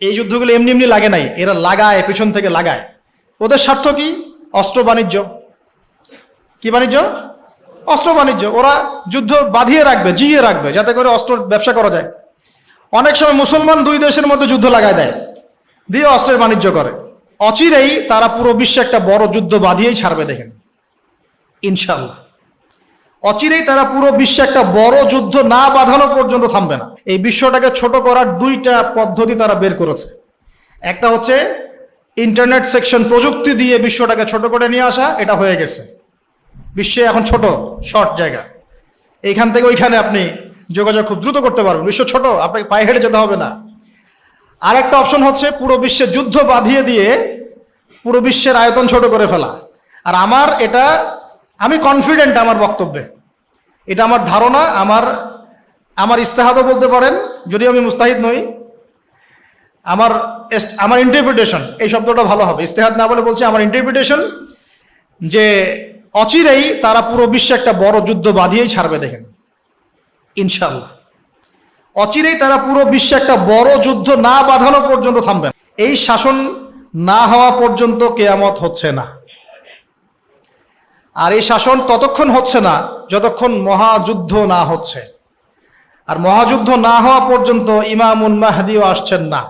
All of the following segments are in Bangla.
এই যুদ্ধগুলো এমনি এমনি লাগে নাই, এরা লাগায়, পেছন থেকে লাগায়। ওদের স্বার্থ কি? অস্ত্র বাণিজ্য। কি বাণিজ্য? অস্ত্র বাণিজ্য। ওরা যুদ্ধ বাঁধিয়ে রাখবে, জিয়ে রাখবে, যাতে করে অস্ত্র ব্যবসা করা যায়। অনেক সময় মুসলমান দুই দেশের মধ্যে যুদ্ধ লাগায় দেয়, দিয়ে অস্ত্রের বাণিজ্য করে। অচিরেই তারা পুরো বিশ্বে একটা বড় যুদ্ধ বাঁধিয়েই ছাড়বে, দেখেন ইনশাআল্লাহ। অচিরেই তারা পুরো বিশ্বে একটা বড় যুদ্ধ না বাঁধানো পর্যন্ত থামবে না। এই বিশ্বটাকে ছোট করার দুইটা পদ্ধতি তারা বের করেছে। একটা হচ্ছে ইন্টারনেট সেকশন, প্রযুক্তি দিয়ে বিশ্বটাকে ছোট করে নিয়ে আসা, এটা হয়ে গেছে। বিশ্বে এখন ছোট, শর্ট জায়গা, এইখান থেকে ওইখানে আপনি যোগাযোগ খুব দ্রুত করতে পারবেন। বিশ্ব ছোট, আপনাকে পায়ে হেঁটে যেতে হবে না। আর একটা অপশন হচ্ছে পুরো বিশ্বে যুদ্ধ বাঁধিয়ে দিয়ে পুরো বিশ্বের আয়তন ছোট করে ফেলা। আর আমি কনফিডেন্ট আমার বক্তব্যে, এটা আমার ধারণা, আমার ইস্তেহাদও বলতে পারেন, যদিও আমি মুস্তাহিদ নই। আমার ইন্টারপ্রিটেশন, এই শব্দটা ভালো হবে, ইস্তেহাদ না বলে বলছি আমার ইন্টারপ্রিটেশন, যে অচিরেই তারা পুরো বিশ্বে একটা বড় যুদ্ধ বাঁধিয়েই ছাড়বে, দেখেন ইনশাআল্লাহ। অচিরেই তারা পুরো বিশ্বে একটা বড় যুদ্ধ না বাঁধানো পর্যন্ত থামবে না। এই শাসন না হওয়া পর্যন্ত কিয়ামত হচ্ছে না। আর এই শাসন ততক্ষণ হচ্ছে না যতক্ষণ মহাযুদ্ধ না হচ্ছে। আর মহাযুদ্ধ না হওয়া পর্যন্ত ইমামুল মাহদিও আসছেন না।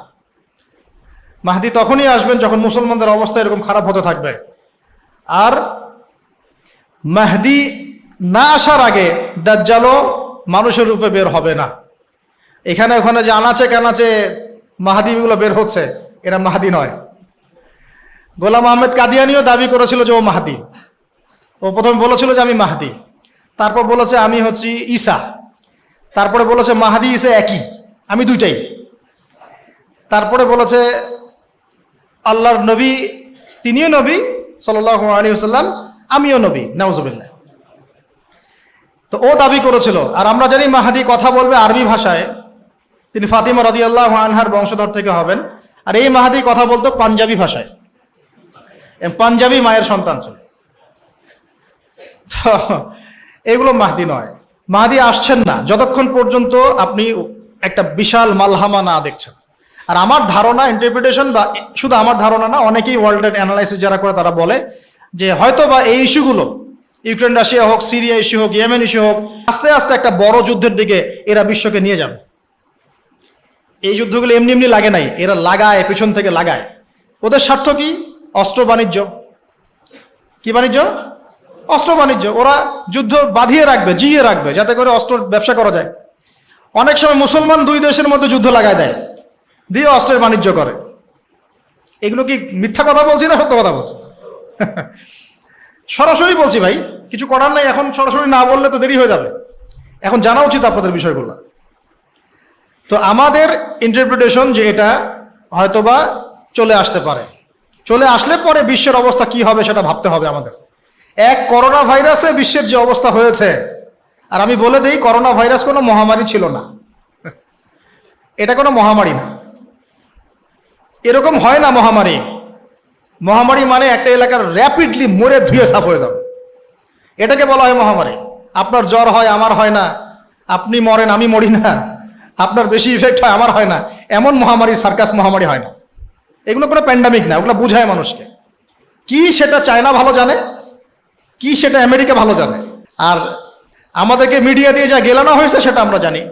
মাহদি তখনই আসবেন যখন মুসলমানদের অবস্থা এরকম খারাপ হতে থাকবে। আর মাহদি না আসার আগে দাজ্জালও মানুষের রূপে বের হবে না। এখানে ওখানে যে আনাচে কানাচে মাহদিগুলো বের হচ্ছে, এরা মাহদি নয়। গোলাম আহমেদ কাদিয়ানিও দাবি করেছিল যে ও মাহদি। ও প্রথমে বলেছিল যে আমি মাহদি, তারপর বলেছে আমি হচ্ছি ঈসা, তারপরে বলেছে মাহদি ঈসা একই, আমি দুইটাই। তারপরে বলেছে আল্লাহর নবী, তিনিও নবী সাল্লাল্লাহু আলাইহি ওয়াসাল্লাম, আমিও নবী, নাউজুবিল্লাহ। তো ও দাবি করেছিল। আর আমরা জানি মাহদি কথা বলবে আরবি ভাষায়, তিনি ফাতিমা রাদিয়াল্লাহু আনহার বংশধর থেকে হবেন। আর এই মাহদি কথা বলতো পাঞ্জাবি ভাষায়, পাঞ্জাবি মায়ের সন্তান ছিল। তো এগুলো মাহদি নয়। মাহদি আসছেন না যতক্ষণ পর্যন্ত আপনি একটা বিশাল মালহামা না দেখছেন। আর আমার ধারণা, ইন্টারপ্রিটেশন, বা শুধু আমার ধারণা না, অনেকেই ওয়ার্ল্ডের অ্যানালাইসিস যারা করে তারা বলে যে হয়তো বা এই ইস্যুগুলো, ইউক্রেন রাশিয়া হোক, সিরিয়া ইস্যু হোক, ইয়েমেন ইস্যু হোক, আস্তে আস্তে একটা বড় যুদ্ধের দিকে এরা বিশ্বকে নিয়ে যাবে। এই যুদ্ধগুলো এমনি এমনি লাগে নাই, এরা লাগায়, পেছন থেকে লাগায়। ওদের স্বার্থ কি? অস্ত্র বাণিজ্য। কি বাণিজ্য? অস্ত্র বাণিজ্য। ওরা যুদ্ধ বাঁধিয়ে রাখবে, জিয়ে রাখবে, যাতে করে অস্ত্র ব্যবসা করা যায়। অনেক সময় মুসলমান দুই দেশের মধ্যে যুদ্ধ লাগায় দেয়, দিয়ে অস্ত্রের বাণিজ্য করে। এগুলো কি মিথ্যা কথা বলছি না সত্য কথা বলছি? সরাসরি বলছি ভাই, কিছু করার নাই। এখন সরাসরি না বললে তো দেরি হয়ে যাবে, এখন জানা উচিত আপনাদের বিষয়গুলো। তো আমাদের ইন্টারপ্রিটেশন যে এটা হয়তোবা চলে আসতে পারে, চলে আসলে পরে বিশ্বের অবস্থা কি হবে সেটা ভাবতে হবে আমাদের। এক করোনা ভাইরাসে বিশ্বের যে অবস্থা হয়েছে, আর আমি বলে দিই করোনা ভাইরাস কোনো মহামারী ছিল না, এটা কোনো মহামারী না। এরকম হয় না মহামারী। মহামারী মানে একটা এলাকার র্যাপিডলি মরে ধুয়ে সাফ হয়ে যাবে, এটাকে বলা হয় মহামারী। আপনার জ্বর হয়, আমার হয় না, আপনি মরেন, আমি মরি না, আপনার বেশি ইফেক্ট হয়, আমার হয় না, এমন মহামারী, সার্কাস মহামারী হয় না। এগুলো কোনো প্যান্ডামিক না, ওগুলো বুঝায় মানুষকে। কি সেটা চায়না ভালো জানে, কি সেটা আমেরিকা ভালো জানে। আর আমাদেরকে মিডিয়া দিয়ে যা গেলানো হয়েছে সেটা আমরা জানি।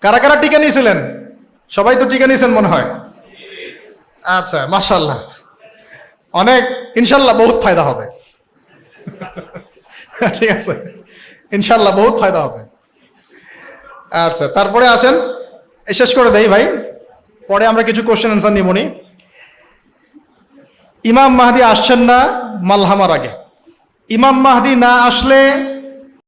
কারা কারা টিকা নিয়েছিলেন? সবাই তো টিকা নিয়েছেন মনে হয়। আচ্ছা, মাশাআল্লাহ, অনেক, ইনশাল্লাহ বহুত ফায়দা হবে। ঠিক আছে, ইনশাল্লাহ বহুত ফায়দা হবে। আচ্ছা, তারপরে আসেন, শেষ করে দেই ভাই, পরে আমরা কিছু কোশ্চেন অ্যান্সার নিবনি। ইমাম মাহদি আসছেন না মালহামার আগে। ইমাম মাহদি না আসলে